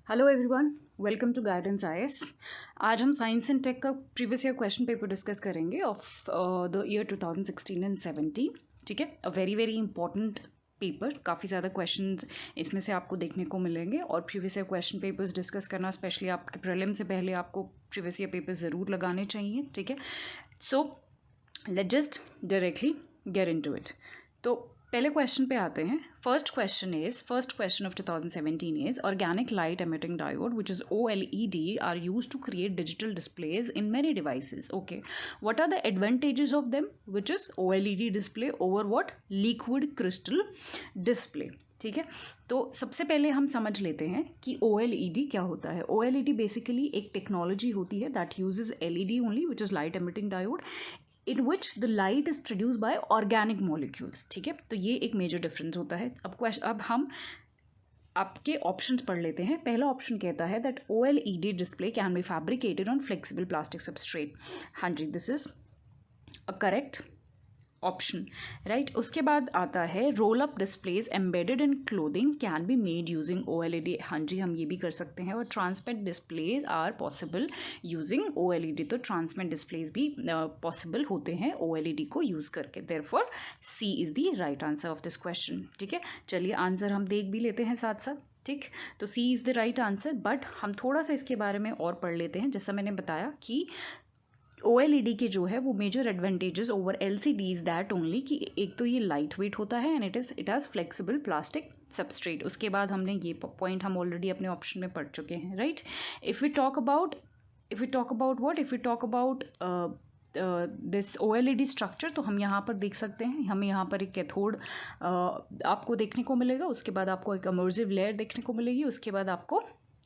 Hello everyone, welcome to guidance IAS. आज हम science and tech का previous year question paper discuss करेंगे of the year 2016 and 17। ठीक है, a very very important paper. काफ़ी ज़्यादा क्वेश्चंस इसमें से आपको देखने को मिलेंगे और previous year question papers discuss करना, स्पेशली आपके प्रीलिम से पहले आपको प्रीवियस ईयर पेपर ज़रूर लगाने चाहिए। ठीक है, so let just directly get into it. तो पहले क्वेश्चन पे आते हैं। First question of 2017 is organic light emitting diode which is OLED are used to create digital displays in many devices. Okay, what are the advantages of them, which is OLED display over what liquid crystal display? ठीक है, तो सबसे पहले हम समझ लेते हैं कि OLED क्या होता है। OLED बेसिकली एक टेक्नोलॉजी होती है that usage LED only, which is light emitting diode, in which the light is produce by organic molecules. ठीक है, तो ये एक मेजर डिफरेंस होता है। अब हम आपके ऑप्शंस पढ़ लेते हैं। पहला ऑप्शन कहता है that OLED display can be fabricated on flexible plastic substrate. हाँ जी, this is a correct option, right. उसके बाद आता है roll up displays embedded in clothing can be made using OLED। हाँ जी, हम ये भी कर सकते हैं। और transparent displays are possible using OLED। तो ट्रांसपेरेंट डिस्प्लेज भी पॉसिबल होते हैं OLED को यूज़ करके। Therefore C is the right answer of this question. ठीक है, चलिए आंसर हम देख भी लेते हैं साथ साथ। ठीक, तो C is the right answer. But हम थोड़ा सा इसके बारे में और पढ़ लेते हैं। जैसा मैंने बताया कि OLED के जो है वो major advantages over LCD is that only कि एक तो ये लाइट वेट होता है and it has flexible plastic substrate. उसके बाद हमने ये पॉइंट हम ऑलरेडी अपने ऑप्शन में पढ़ चुके हैं, right. If we talk about this OLED structure, तो हम यहाँ पर देख सकते हैं, हमें यहाँ पर एक कैथोड आपको देखने को मिलेगा। उसके बाद आपको एक इमर्सिव लेयर देखने को मिलेगी। उसके बाद आपको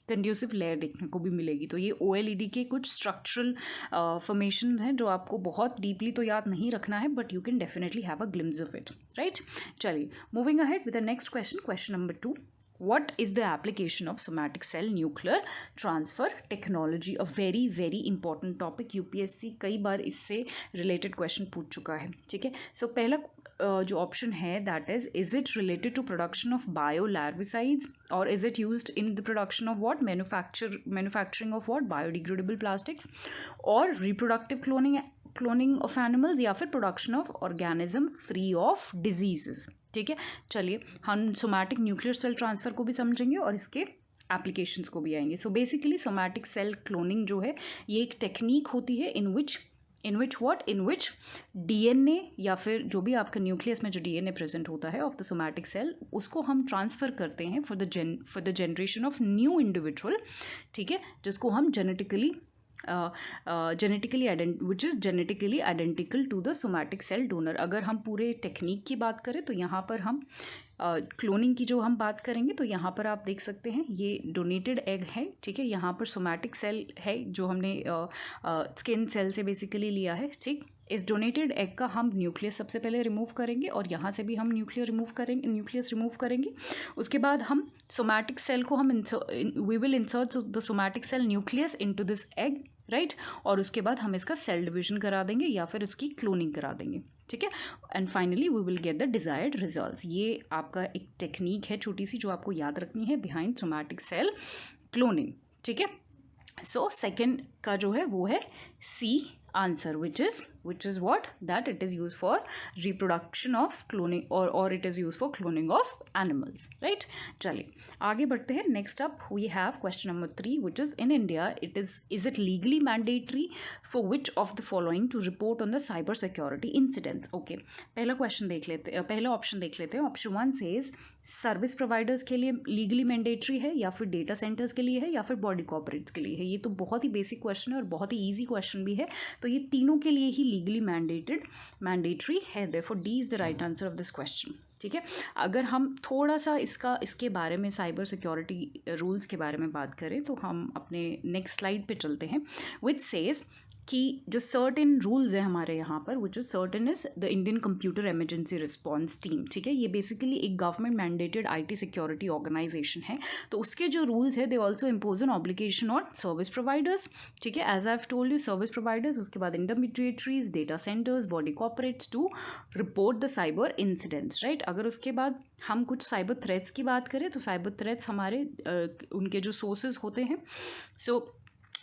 कंड्यूसिव लेयर देखने को भी मिलेगी। तो ये OLED के कुछ स्ट्रक्चरल फॉर्मेशंस हैं जो आपको बहुत डीपली तो याद नहीं रखना है, but you can definitely have a glimpse of it, right. चलिए, moving ahead with the next question number 2। What is the application of somatic cell nuclear transfer technology? A very very important topic. UPSC कई बार इससे related question पूछ चुका है। ठीक है, सो पहला जो ऑप्शन है that is it related to production of biolarvicides or is it used in the production of what manufacturing of what biodegradable plastics or reproductive cloning of animals या फिर production of organism free of diseases. ठीक है, चलिए हम somatic nuclear cell transfer को भी समझेंगे और इसके एप्लीकेशंस को भी आएंगे। So basically somatic cell cloning जो है ये एक टेक्निक होती है इन विच DNA या फिर जो भी आपका न्यूक्लियस में जो DNA प्रेजेंट होता है ऑफ द सोमैटिक सेल, उसको हम ट्रांसफ़र करते हैं for the generation of new individual. ठीक है, जिसको हम genetically which is genetically identical to the somatic cell donor. अगर हम पूरे टेक्निक की बात करें तो यहाँ पर हम क्लोनिंग की जो हम बात करेंगे तो यहाँ पर आप देख सकते हैं ये डोनेटेड एग है। ठीक है, यहाँ पर सोमैटिक सेल है जो हमने स्किन सेल से बेसिकली लिया है। ठीक, इस डोनेटेड एग का हम न्यूक्लियस सबसे पहले रिमूव करेंगे और यहाँ से भी हम न्यूक्लियस रिमूव करेंगे। उसके बाद हम सोमैटिक सेल को we will insert the somatic cell nucleus into this egg, right. और उसके बाद हम इसका सेल डिविजन करा देंगे या फिर उसकी क्लोनिंग करा देंगे। ठीक है, and finally we will get the desired results. ये आपका एक टेक्निक है छोटी सी जो आपको याद रखनी है बिहाइंड सोमैटिक सेल क्लोनिंग। ठीक है, सो सेकेंड का जो है वो है C answer, which is what that it is used for reproduction of cloning or it is used for cloning of animals, right। चलिए आगे बढ़ते हैं। next up we have question number 3, which is in India is it legally mandatory for which of the following to report on the cyber security incidents? okay, पहला question देख लेते हैं, पहला option देख लेते हैं। ऑप्शन 1 says सर्विस प्रोवाइडर्स के लिए लीगली मैंडेटरी है या फिर डेटा सेंटर्स के लिए है या फिर बॉडी कॉर्पोरेट्स के लिए है। ये तो बहुत ही बेसिक क्वेश्चन है और बहुत ही ईजी क्वेश्चन भी है, तो ये तीनों के लिए ही लीगली मैंडेटरी है। Therefore D is the right answer of this question. ठीक है, अगर हम थोड़ा सा इसके बारे में साइबर सिक्योरिटी रूल्स के बारे में बात करें तो हम अपने नेक्स्ट स्लाइड पे चलते हैं, विच सेज कि जो सर्टेन रूल्स है हमारे यहाँ पर, which is CERT-In is the Indian computer emergency response team, ठीक है। ये बेसिकली एक government mandated IT security organisation है। तो उसके जो रूल्स है they also impose an obligation on service providers, ठीक है, as I have told you, service providers, उसके बाद intermediaries, data centres, body corporates to report the cyber incidents, right. अगर उसके बाद हम कुछ साइबर थ्रेट्स की बात करें तो साइबर थ्रेट्स हमारे उनके जो सोर्सेज होते हैं, सो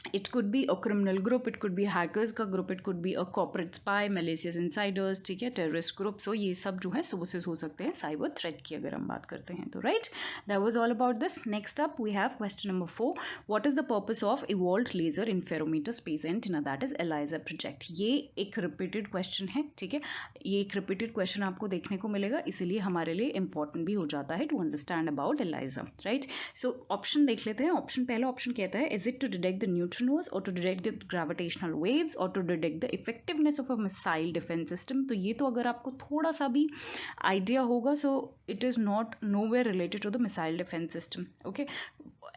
it could be a criminal group, it could be hackers का group, it could be a corporate spy, malicious insiders, ठीक है, terrorist group, so ये सब जो है sources हो सकते हैं cyber threat की अगर हम बात करते हैं तो, right। that was all about this. Next up we have question number 4, what is the purpose of evolved laser interferometer space antenna, that is ELISA project। ये एक repeated question है, ठीक है, ये एक repeated question आपको देखने को मिलेगा, इसीलिए हमारे लिए important भी हो जाता है to understand about ELISA, right। so option देख लेते हैं। option, पहला option कहता है is it to detect the neutrons or to detect the gravitational waves or to detect the effectiveness of a missile defense system। तो ये तो अगर आपको थोड़ा सा भी आइडिया होगा, so it is not nowhere related to the missile defense system, okay।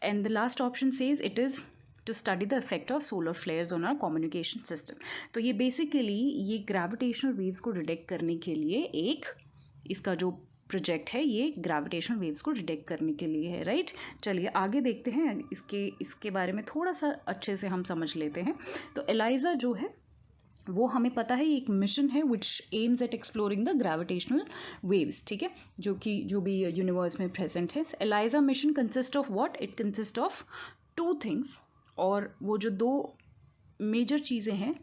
and the last option says it is to study the effect of solar flares on our communication system। तो ये basically ये gravitational waves को detect करने के लिए एक इसका जो प्रोजेक्ट है ये ग्रेविटेशनल वेव्स को डिटेक्ट करने के लिए है, राइट। चलिए आगे देखते हैं, इसके बारे में थोड़ा सा अच्छे से हम समझ लेते हैं। तो ELISA जो है वो हमें पता है एक मिशन है which aims at exploring the gravitational waves, ठीक है, जो भी यूनिवर्स में प्रेजेंट है। ELISA mission consist of what, it consist of 2 things, और वो जो 2 मेजर चीज़ें हैं,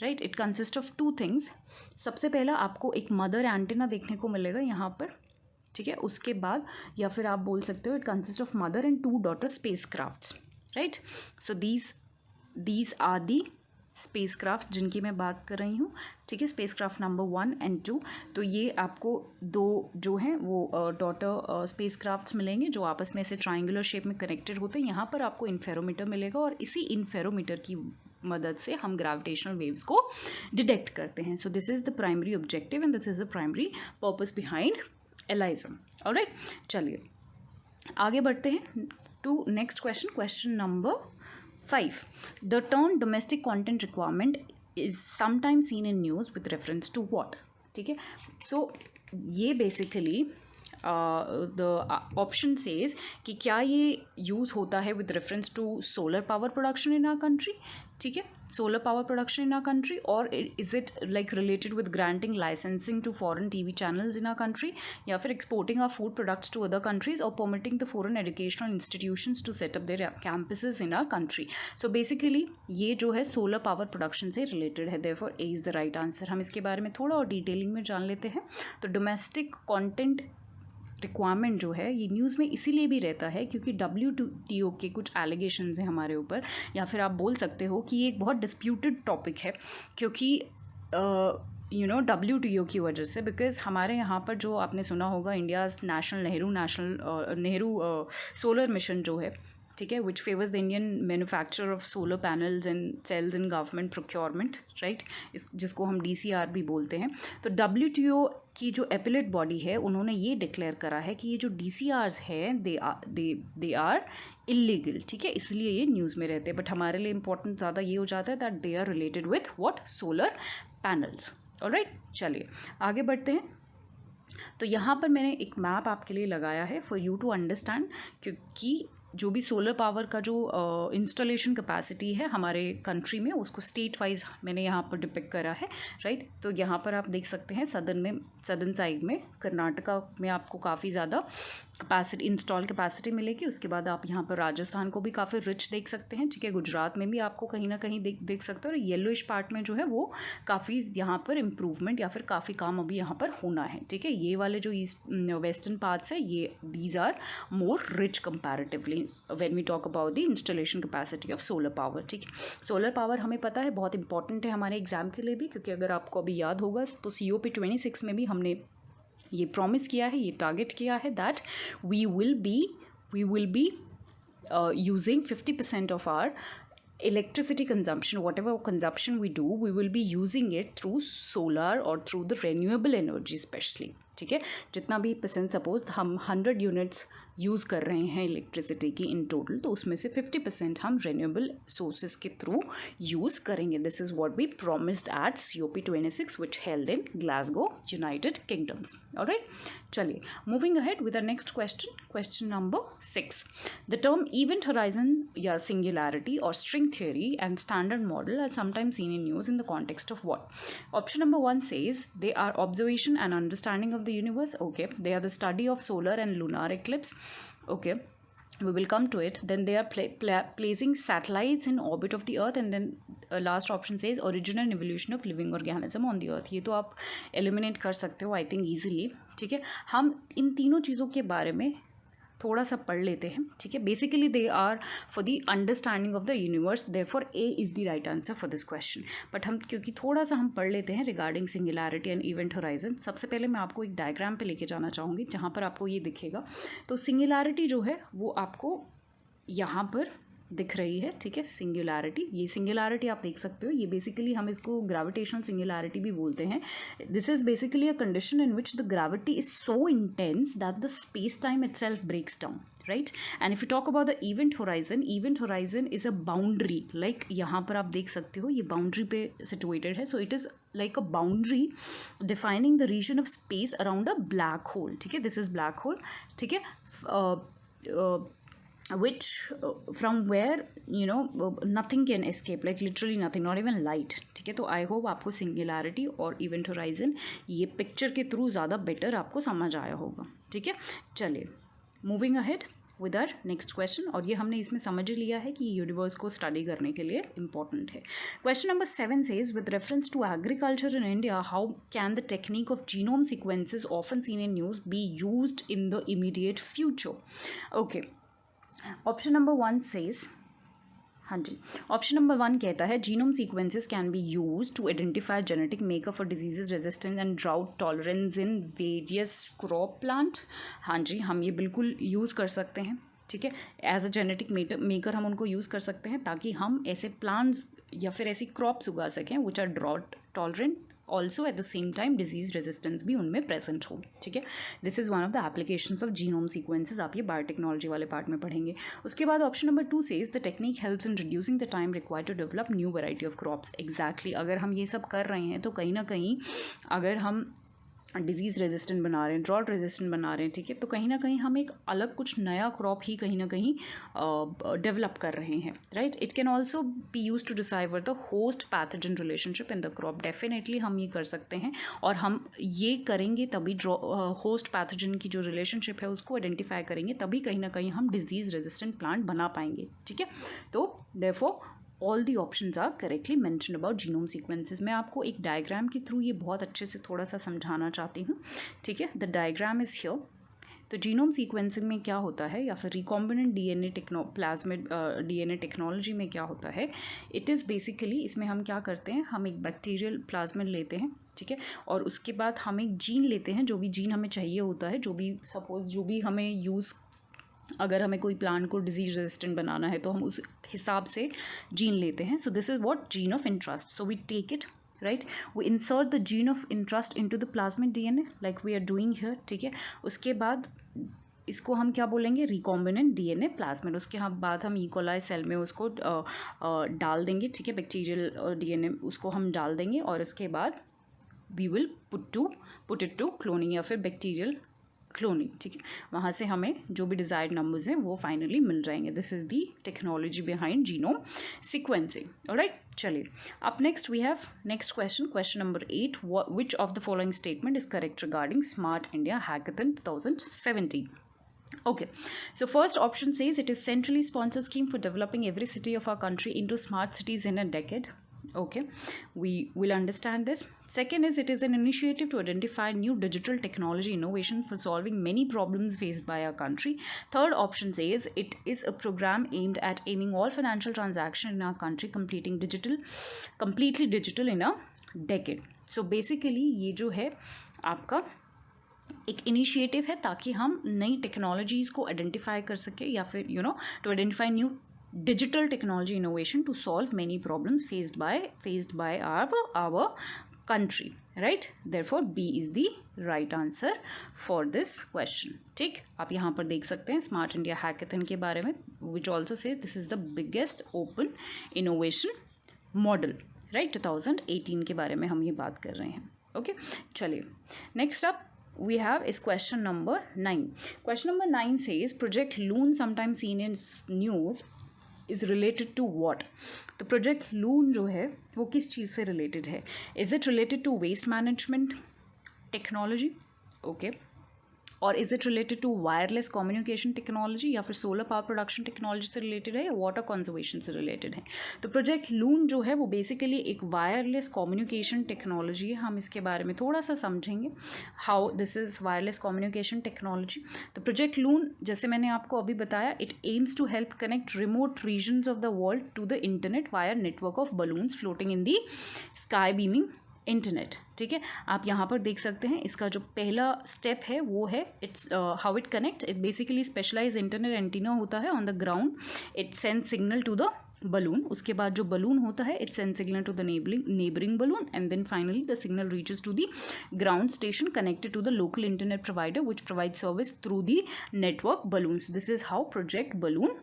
right, it consist of 2 things. सबसे पहला आपको एक मदर एंटेना देखने को मिलेगा यहाँ पर, ठीक है, उसके बाद या फिर आप बोल सकते हो it consist of mother and 2 daughter space crafts, right. So these are the space craft जिनकी मैं बात कर रही हूँ, ठीक है, स्पेस क्राफ्ट नंबर 1 एंड 2। तो ये आपको 2 जो हैं वो डॉटर स्पेस क्राफ्ट्स मिलेंगे जो आपस में ऐसे ट्राइंगुलर शेप में कनेक्टेड होते हैं। यहाँ पर आपको इन्फेरोमीटर मिलेगा और इसी इन्फेरोमीटर की मदद से हम ग्रेविटेशनल वेव्स को डिटेक्ट करते हैं। So this is the primary objective and this is the primary purpose behind ELISA, alright. चलिए आगे बढ़ते हैं to next question, question number 5। The term domestic content requirement is sometime seen in news with reference to what, ठीक है। सो ये basically the option says कि क्या ये यूज़ होता है with reference to solar power production in our country, ठीक है, solar power production in our country, or is it like related with granting licensing to foreign TV channels in our country, या फिर exporting our food products to other countries, or permitting the foreign educational institutions to set up their campuses in our country. So basically ये जो है solar power production से related है, therefore A is the right answer. हम इसके बारे में थोड़ा और डिटेलिंग में जान लेते हैं। तो डोमेस्टिक कॉन्टेंट रिक्वायरमेंट जो है ये न्यूज़ में इसीलिए भी रहता है क्योंकि WTO के कुछ एलिगेशंस हैं हमारे ऊपर, या फिर आप बोल सकते हो कि ये एक बहुत डिस्प्यूटेड टॉपिक है क्योंकि WTO की वजह से, बिकॉज हमारे यहाँ पर जो आपने सुना होगा इंडिया नेहरू सोलर मिशन जो है, ठीक है, which favours the Indian manufacture of solar panels and cells in government procurement, right, जिसको हम DCR भी बोलते हैं। तो WTO की जो एपिलेट बॉडी है उन्होंने ये डिक्लेयर करा है कि ये जो DCRs हैं दे आर इलीगल, ठीक है, इसलिए ये न्यूज़ में रहते हैं। बट हमारे लिए इंपॉर्टेंट ज़्यादा ये हो जाता है that they are related with what, solar panels, alright. चलिए आगे बढ़ते हैं। तो यहाँ पर मैंने एक मैप आपके लिए लगाया है फॉर यू टू अंडरस्टैंड, क्योंकि जो भी सोलर पावर का जो इंस्टॉलेशन कैपेसिटी है हमारे कंट्री में उसको स्टेट वाइज मैंने यहाँ पर डिपिक्ट करा है, राइट। तो यहाँ पर आप देख सकते हैं सदर्न साइड में कर्नाटका में आपको काफ़ी ज़्यादा इंस्टॉल कैपेसिटी मिलेगी। उसके बाद आप यहाँ पर राजस्थान को भी काफ़ी रिच देख सकते हैं, ठीक है, गुजरात में भी आपको कहीं ना कहीं देख सकते हो। और येलोइश पार्ट में जो है वो काफ़ी यहाँ पर इम्प्रूवमेंट या फिर काफ़ी काम अभी यहाँ पर होना है, ठीक है। ये वाले जो वेस्टर्न पार्ट्स है ये these are more rich comparatively when we talk about the installation capacity of solar power, ठीक है। सोलर पावर हमें पता है बहुत इंपॉर्टेंट है हमारे एग्जाम के लिए भी, क्योंकि अगर आपको अभी याद होगा तो COP 26 में भी हमने ये प्रॉमिस किया है, ये टारगेट किया है that we will be using 50% of our electricity consumption, whatever consumption we do, we will be using it through solar or through the renewable energy especially, ठीक है। जितना भी परसेंट, सपोज हम 100 यूनिट्स यूज़ कर रहे हैं इलेक्ट्रिसिटी की in total, तो उसमें से 50% हम रेन्यूएबल सोर्सेज के थ्रू यूज़ करेंगे. This is what we promised at COP26 which held in Glasgow, United Kingdoms. Alright, चलिए moving ahead with the next question number 6. The term event horizon या singularity or string theory and standard model are sometimes seen in news in the context of what? Option number 1 says they are observation and understanding of the universe. Okay, they are the study of solar and lunar eclipse. Okay, we will come to it. Then they are placing satellites in orbit of the earth, and then last option says origin and evolution of living organism on the earth. ये तो आप eliminate कर सकते हो I think easily. ठीक है, हम इन तीनों चीज़ों के बारे में थोड़ा सा पढ़ लेते हैं. ठीक है, basically they are for the understanding of the universe, therefore A is the right answer for this question. But हम क्योंकि थोड़ा सा हम पढ़ लेते हैं regarding singularity and event horizon. सबसे पहले मैं आपको एक डायग्राम पे लेके जाना चाहूँगी जहाँ पर आपको ये दिखेगा. तो सिंगुलैरिटी जो है वो आपको यहाँ पर दिख रही है. ठीक है, सिंगुलैरिटी, ये सिंगुलैरिटी आप देख सकते हो. ये बेसिकली हम इसको ग्रेविटेशनल सिंगुलैरिटी भी बोलते हैं. This is basically a condition in which the gravity is so intense that the space time itself breaks down, right. And if you talk about the event horizon is a boundary. Like यहाँ पर आप देख सकते हो ये boundary पे situated है. So it is like a boundary defining the region of space around a black hole. ठीक है, this is black hole. ठीक है, which from where nothing can escape, like literally nothing, not even light. ठीक है, तो I hope आपको singularity और event horizon ये पिक्चर के थ्रू ज़्यादा बेटर आपको समझ आया होगा. ठीक है, चलिए moving ahead with our next question. और ये हमने इसमें समझ लिया है कि यूनिवर्स को स्टडी करने के लिए इंपॉर्टेंट है. Question number 7 says with reference to agriculture in India how can the technique of genome sequences often seen in news be used in the immediate future? Okay, option number 1 says, हाँ जी, option number 1 कहता है genome sequences can be use to identify genetic makeup for diseases resistance and drought tolerance in various crop plant. हाँ जी, हम ये बिल्कुल use कर सकते हैं. ठीक है, एज अ जेनेटिक मेकर हम उनको यूज़ कर सकते हैं ताकि हम ऐसे प्लांट्स या फिर ऐसी क्रॉप्स उगा सकें which are drought tolerant, also at the same time disease resistance भी उनमें प्रेजेंट हो. ठीक है, this is one of the applications of genome sequences. आप ये बायोटेक्नोलॉजी वाले पार्ट में पढ़ेंगे. उसके बाद option number 2 says the technique helps in reducing the time required to develop new variety of crops. Exactly, अगर हम ये सब कर रहे हैं तो कहीं ना कहीं अगर हम डिजीज़ रेजिस्टेंट बना रहे हैं, ड्रॉट रेजिस्टेंट बना रहे हैं, ठीक है, तो कहीं ना कहीं हम एक अलग कुछ नया क्रॉप ही कहीं ना कहीं डेवलप कर रहे हैं, right. It can also be use to decipher the host pathogen relationship in the crop. Definitely हम ये कर सकते हैं और हम ये करेंगे तभी होस्ट पैथोजन की जो रिलेशनशिप है उसको आइडेंटिफाई करेंगे, तभी कहीं ना कहीं हम डिजीज़ रेजिस्टेंट प्लांट बना पाएंगे. ठीक है, तो therefore all the options are correctly mention about genome sequences. मैं आपको एक डायग्राम के थ्रू ये बहुत अच्छे से थोड़ा सा समझाना चाहती हूँ. ठीक है, द डायग्राम इज़ हियर. तो जीनोम सीक्वेंसिंग में क्या होता है या फिर रिकॉम्बिनेंट प्लाज्मिड DNA टेक्नोलॉजी में क्या होता है, इट इज़ बेसिकली इसमें हम क्या करते हैं, हम एक बैक्टीरियल प्लाज्मिड लेते हैं. ठीक है, और उसके बाद हम एक जीन लेते हैं, जो भी जीन हमें चाहिए होता है, जो भी हमें यूज़, अगर हमें कोई प्लांट को डिजीज रेजिस्टेंट बनाना है तो हम उस हिसाब से जीन लेते हैं. So this is what gene of interest. So we take it, right, we insert the gene of interest into the plasmid DNA like we are doing here. ठीक है, उसके बाद इसको हम क्या बोलेंगे, रिकॉम्बिनेंट DNA प्लाज्मिड. उसके बाद हम इकोलाई सेल में उसको डाल देंगे. ठीक है, बैक्टीरियल DNA उसको हम डाल देंगे और उसके बाद we will put it to cloning या फिर बैक्टीरियल क्लोनिंग. ठीक है, वहाँ से हमें जो भी डिजायर्ड नंबर्स हैं वो फाइनली मिल जाएंगे. This is the technology behind genome sequencing. Alright, चलिए अब next we have next question number 8. Which of the following statement is correct regarding smart India hackathon 2017? Okay, so first option says it is centrally sponsored scheme for developing every city of our country into smart cities in a decade. Okay, we will understand this. Second is it is an initiative to identify new digital technology innovation for solving many problems faced by our country. Third option says it is a program aimed at aiming all financial transactions in our country completely digital in a decade. So basically ये जो है आपका एक initiative है ताकि हम नई technologies को आइडेंटिफाई कर सके या फिर to identify new digital technology innovation to solve many problems faced by our country, right? Therefore B is the right answer for this question. ठीक, आप यहाँ पर देख सकते हैं स्मार्ट इंडिया हैकेथन के बारे में, which also says this is the biggest open innovation model, right? 2018 के बारे में हम ये बात कर रहे हैं. ओके, चलिए next up we have is question number 9. Question number 9 says Project Loon, sometimes seen in news, is related to what? तो प्रोजेक्ट लून जो है वो किस चीज़ से रिलेटेड है? Is it related to waste management technology, okay, or is it related to wireless communication technology, या फिर सोलर पावर प्रोडक्शन टेक्नोलॉजी से रिलेटेड है, या वाटर कंजर्वेशन से रिलेटेड है? तो प्रोजेक्ट लून जो है वो बेसिकली एक वायरलेस कम्युनिकेशन टेक्नोलॉजी है. हम इसके बारे में थोड़ा सा समझेंगे how this is wireless communication technology. तो प्रोजेक्ट लून, जैसे मैंने आपको अभी बताया, it aims to help connect remote regions of the world to the internet via network of balloons floating in the sky beaming internet. ठीक है, आप यहाँ पर देख सकते हैं इसका जो पहला स्टेप है वो है it's how it connect. It basically specialise internet antenna होता है on the ground. It send signal to the balloon. उसके बाद जो बलून होता है it send signal to the neighbouring balloon, and then finally the signal reaches to the ground station connected to the local internet provider which provide service through the network balloons. This is how project balloon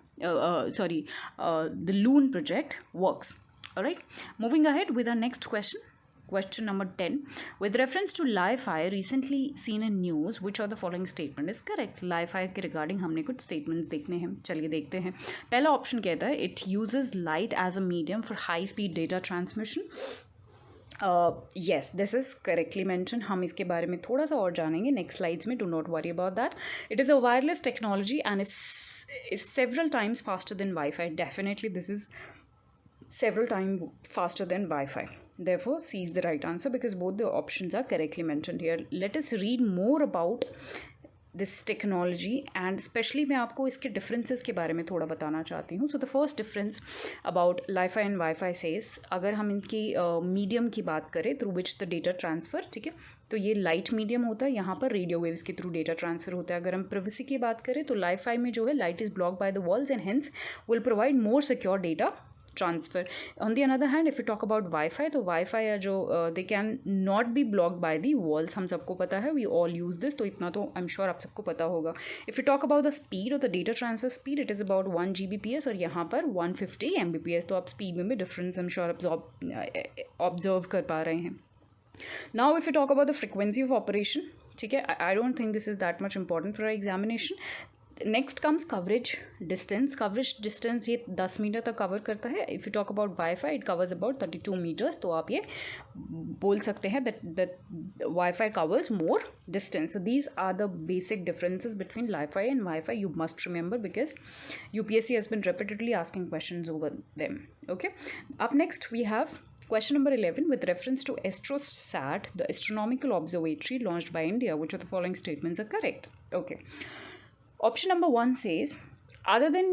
the loon project works. All right, moving ahead with our next question. Question number 10. With reference to Li-Fi recently seen in news, which of the following statement is correct? Li-Fi के regarding हमने कुछ statements देखने हैं, चलिए देखते हैं. पहला option कहता है it uses light as a medium for high speed data transmission. Yes, this is correctly mention. हम इसके बारे में थोड़ा सा और जानेंगे नेक्स्ट स्लाइड्स में. Do not worry about that. It is a wireless technology and is several times faster than Wi-Fi. Definitely this is several times faster than Wi-Fi. Therefore C is the right answer because both the options are correctly mentioned here. Let us read more about this technology and especially मैं आपको इसके differences के बारे में थोड़ा बताना चाहती हूँ. So the first difference about Li-Fi and Wi-Fi says, अगर हम इनकी मीडियम की बात करें through which the data transfer, ठीक है, तो ये लाइट मीडियम होता है, यहाँ पर रेडियो वेव्स के थ्रू डेटा ट्रांसफर होता है. अगर हम प्रिवेसी की बात करें तो Li-Fi में जो है light is block by the walls and hence will provide more secure data transfer. On the another hand if you talk about wifi, तो वाईफाई या जो they can not be blocked by the walls. हम सबको पता है, we all use this, तो इतना तो आई एम श्योर आप सबको पता होगा. If you talk about the speed और the data transfer speed, it is about 1 Gbps और यहाँ पर 150 Mbps. तो आप स्पीड में भी difference I am sure observe कर पा रहे हैं. Now if you talk about the frequency of operation, ठीक है, I don't think this is that much important for our examination. Next comes coverage distance. Coverage distance ये 10 metre तक cover करता है. If you talk about Wi-Fi, it covers about 32 meters. तो आप ये बोल सकते हैं that Wi-Fi covers more distance. So these are the basic differences between Li-Fi and Wi-Fi. You must remember because UPSC has been repeatedly asking questions over them. Okay. Up next we have question number 11. With reference to AstroSat, the astronomical observatory launched by India, which of the following statements are correct? Okay. Option number 1 says, other than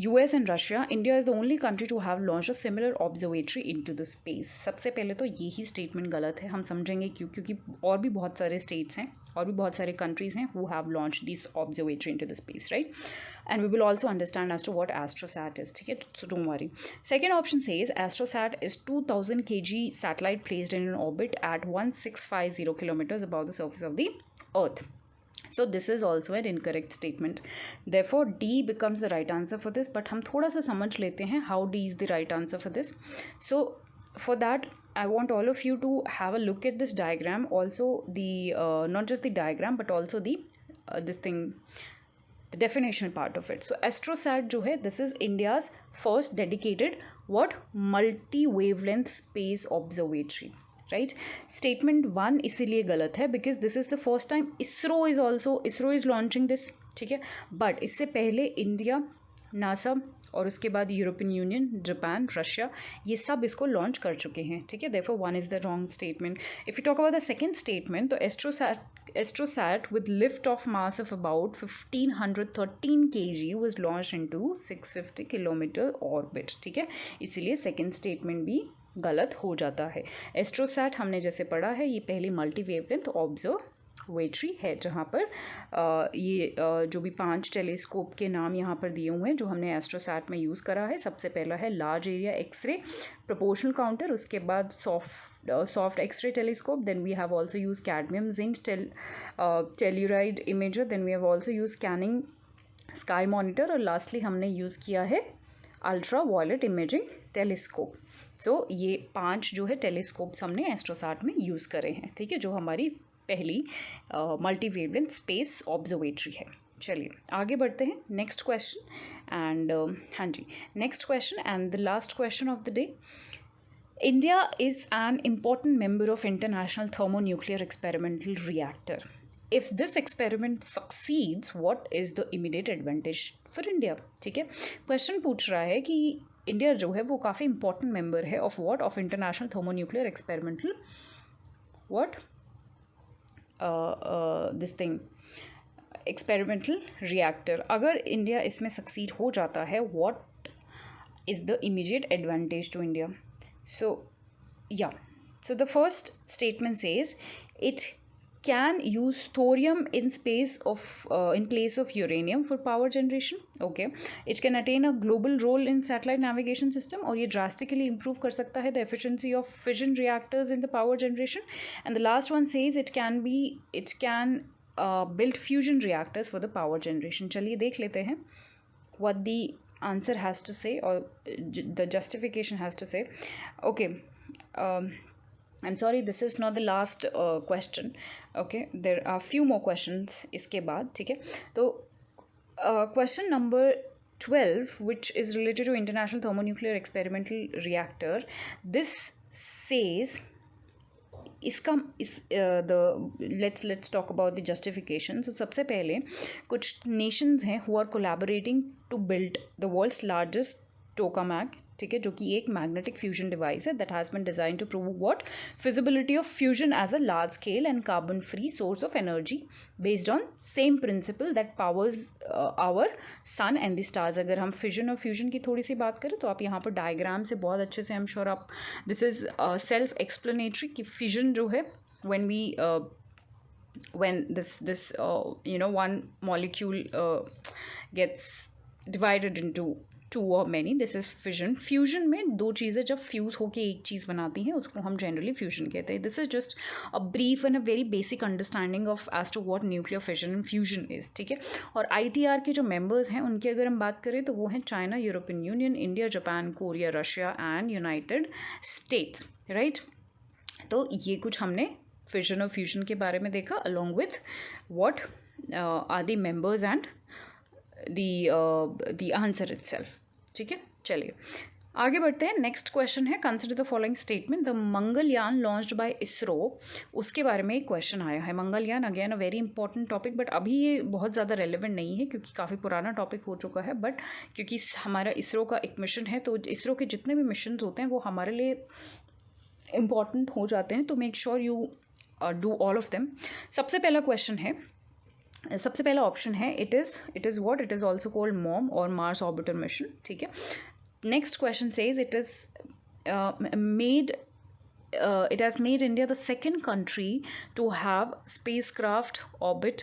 US and Russia, India is the only country to have launched a similar observatory into the space. सबसे पहले तो यही statement गलत है. हम समझेंगे क्यों, क्योंकि और भी बहुत सारे स्टेट्स हैं और भी बहुत सारे कंट्रीज़ हैं who have launched this observatory into the space, right? And we will also understand as to what AstroSat is. ठीक है, so don't worry. Second option says AstroSat is 2000 kg satellite placed in an orbit at 1650 kilometers above the surface of the Earth. So this is also an incorrect statement. Therefore D becomes the right answer for this. But हम थोड़ा सा समझ लेते हैं how D is the right answer for this. So for that I want all of you to have a look at this diagram. Also the not just the diagram but also the this thing, the definition part of it. So AstroSat जो है, this is India's first dedicated what multi wavelength space observatory. Right. Statement 1 इसीलिए गलत है because this is the first time ISRO is launching this. ठीक है, but इससे पहले India, NASA और उसके बाद यूरोपियन यूनियन, जापान, रशिया, ये सब इसको लॉन्च कर चुके हैं. ठीक है, therefore 1 is the wrong statement. If you talk about the second statement, तो AstroSat with lift off mass of about 1513 kg was launched into 650 kilometer orbit. ठीक है, इसीलिए सेकेंड स्टेटमेंट भी गलत हो जाता है. एस्ट्रोसैट हमने जैसे पढ़ा है, ये पहली मल्टी वेवलेंथ ऑब्जर्वेटरी है, जहाँ पर ये जो भी 5 टेलीस्कोप के नाम यहाँ पर दिए हुए हैं जो हमने एस्ट्रोसैट में यूज़ करा है। सबसे पहला है large area x ray proportional counter, उसके बाद soft X-ray telescope, then we have also used cadmium zinc telluride imager, then we have also used scanning sky monitor, और lastly हमने यूज़ किया है अल्ट्रा वायलेट इमेजिंग टेलीस्कोप। सो ये 5 जो है telescopes हमने एस्ट्रोसैट में यूज़ करे हैं, ठीक है, जो हमारी पहली मल्टी वेवलेंथ स्पेस ऑब्जर्वेटरी है। चलिए आगे बढ़ते हैं नेक्स्ट क्वेश्चन एंड हाँ जी, next question and the last question of the day. India is an important member of International Thermonuclear Experimental Reactor. If this experiment succeeds, what is the immediate advantage for India? ठीक है, question पूछ रहा है कि India जो है वो काफ़ी इंपॉर्टेंट मेंबर है of what, of international thermonuclear experimental what this thing experimental reactor. अगर इंडिया इसमें सक्सीड हो जाता है, what is the immediate advantage to India? So yeah, so the first statement says it can use thorium in place of uranium for power generation. Okay, it can attain a global role in satellite navigation system, और ये drastically improve कर सकता है the efficiency of fission reactors in the power generation. And the last one says it can build fusion reactors for the power generation. चलिए देख लेते हैं what the answer has to say or the justification has to say. Okay, I'm sorry, this is not the last question. Okay, there are few more questions इसके बाद, ठीक है। तो question number 12, which is related to International Thermonuclear Experimental Reactor, this says let's talk about the justification. So सबसे पहले कुछ nations हैं who are collaborating to build the world's largest tokamak, ठीक है, जो कि एक मैग्नेटिक फ्यूजन डिवाइस है that has been designed to prove what feasibility of fusion as a large scale and carbon free source of energy based on same principle that powers our sun and the stars. अगर हम fission और fusion की थोड़ी सी बात करें तो आप यहाँ पर डायग्राम से बहुत अच्छे से, आई एम श्योर आप, दिस इज़ सेल्फ एक्सप्लेनेटरी कि fission जो है when this one molecule gets divided into two or many, this is fission. Fusion में दो चीज़ें जब फ्यूज़ होकर एक चीज़ बनाती हैं उसको हम जनरली फ्यूजन कहते हैं। This is just a brief and a very basic understanding of as to what nuclear fission and fusion is, ठीक है। और ITR के जो मेंबर्स हैं उनकी अगर हम बात करें तो वो हैं China, European union, India, Japan, Korea, Russia and United states, right. तो ये कुछ हमने फिजन और फ्यूजन के बारे में देखा along with what are the members and the answer itself, ठीक है। चलिए आगे बढ़ते हैं। नेक्स्ट क्वेश्चन है consider the following statement, the Mangalyaan launched by ISRO, उसके बारे में एक क्वेश्चन आया है। Mangalyaan again a very important topic, but अभी ये बहुत ज़्यादा रेलिवेंट नहीं है क्योंकि काफ़ी पुराना टॉपिक हो चुका है, बट क्योंकि हमारा इसरो का एक मिशन है तो इसरो के जितने भी मिशन होते हैं वो हमारे लिए इम्पॉर्टेंट हो जाते हैं, तो make sure you do all of them. सबसे पहला क्वेश्चन है, सबसे पहला ऑप्शन है it is what, it is also called mom और मार्स ऑर्बिटर मिशन, ठीक है। Next question says it has made India the second country to have spacecraft orbit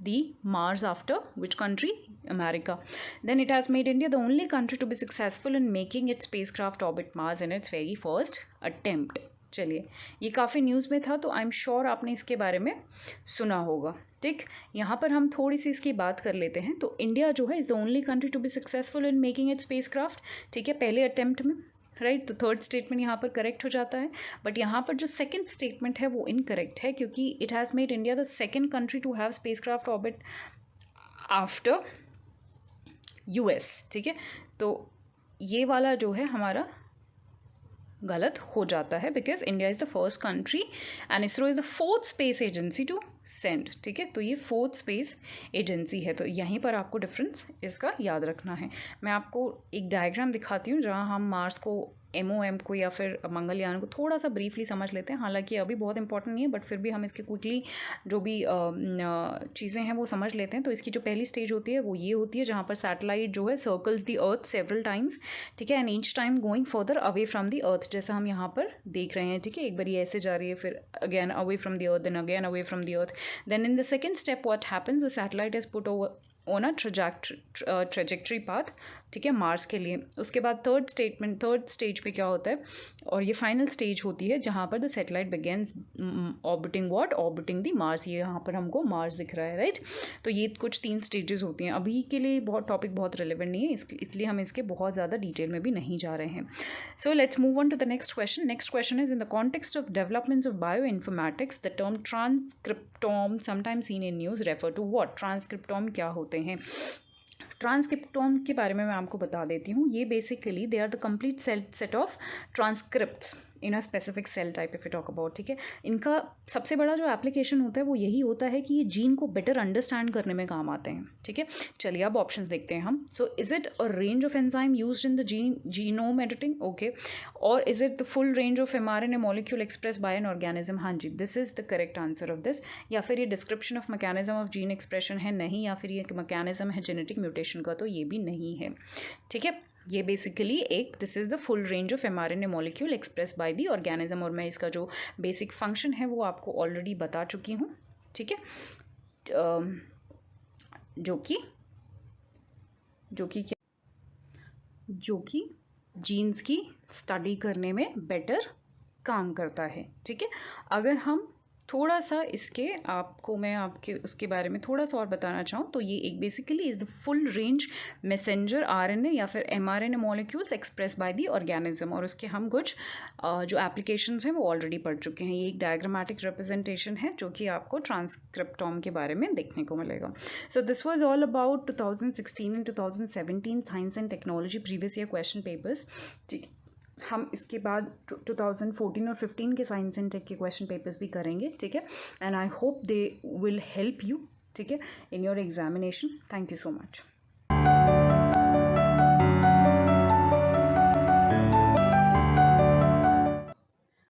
the Mars after which country? America. Then it has made India the only country to be successful in making its spacecraft orbit Mars in its very first attempt. चलिए ये काफ़ी news में था तो I am sure आपने इसके बारे में सुना होगा, ठीक। यहाँ पर हम थोड़ी सी इसकी बात कर लेते हैं। तो इंडिया जो है is the only country to be successful in making its spacecraft, ठीक है, पहले अटेम्प्ट में, राइट। तो थर्ड स्टेटमेंट यहाँ पर करेक्ट हो जाता है, बट यहाँ पर जो सेकंड स्टेटमेंट है वो इनकरेक्ट है क्योंकि it has made India the second country to have spacecraft orbit after US, ठीक है। तो ये वाला जो है हमारा गलत हो जाता है because India is the first country and ISRO is the fourth space agency to send, ठीक है। तो ये फोर्थ स्पेस एजेंसी है, तो यहीं पर आपको डिफरेंस इसका याद रखना है। मैं आपको एक डायग्राम दिखाती हूँ जहाँ हम मार्स को MOM को या फिर मंगलयान को थोड़ा सा ब्रीफली समझ लेते हैं। हालांकि अभी बहुत इंपॉर्टेंट नहीं है, बट फिर भी हम इसके क्विकली जो भी चीज़ें हैं वो समझ लेते हैं। तो इसकी जो पहली स्टेज होती है वो ये होती है जहाँ पर सैटेलाइट जो है circles the earth several times, ठीक है, and each time going further away from the अर्थ, जैसा हम यहाँ पर देख रहे हैं, ठीक है। एक बार ये ऐसे जा रही है, फिर again away from the earth, then again away from the earth, then in the second step what happens, the satellite is put over on a trajectory path, ठीक है, मार्स के लिए। उसके बाद थर्ड स्टेज पे क्या होता है, और ये फाइनल स्टेज होती है जहाँ पर the satellite begins orbiting the Mars. ये यहाँ पर हमको मार्स दिख रहा है, राइट। तो ये कुछ 3 स्टेजेस होती हैं। अभी के लिए टॉपिक बहुत रिलेवेंट नहीं है, इसलिए हम इसके बहुत ज़्यादा डिटेल में भी नहीं जा रहे हैं। So let's move on to the next question. Next question is, in the context of developments of bioinformatics the term transcriptome sometime seen in news refer to what. Transcriptome क्या होते हैं? Transcriptome के बारे में मैं आपको बता देती हूँ। ये basically they are the complete set of transcripts in a specific cell type if you talk about, ठीक है। इनका सबसे बड़ा जो एप्लीकेशन होता है वो यही होता है कि ये जीन को बेटर अंडरस्टैंड करने में काम आते हैं, ठीक है। चलिए अब ऑप्शंस देखते हैं हम। So is it a range of enzyme used in the genome editing, okay, or is it the full range of mRNA molecule express by an organism? हाँ जी, this is the correct answer of this. या फिर ये description of mechanism of gene expression है? नहीं। या फिर ये मैकेनिज्म है जेनेटिक म्यूटेशन का? तो ये भी नहीं है, ठीक है। ये basically this is the full range of mRNA molecule express by the organism, और मैं इसका जो बेसिक फंक्शन है वो आपको ऑलरेडी बता चुकी हूँ, ठीक है, जो कि जीन्स की स्टडी करने में बेटर काम करता है, ठीक है। अगर हम थोड़ा सा मैं आपके उसके बारे में थोड़ा सा और बताना चाहूँ तो ये एक basically is the full range messenger RNA या फिर mRNA molecules express by the organism, और उसके हम कुछ जो एप्लीकेशंस हैं वो ऑलरेडी पढ़ चुके हैं। ये एक डायग्रामेटिक रिप्रेजेंटेशन है जो कि आपको ट्रांसक्रिप्टोम के बारे में देखने को मिलेगा। So this was all about 2016 and 2017 science and technology previous year question papers, ठीक है। हम इसके बाद 2014 और 15 के साइंस एंड टेक के क्वेश्चन पेपर्स भी करेंगे, ठीक है, and I hope they will help you, ठीक है, in your examination. Thank you so much.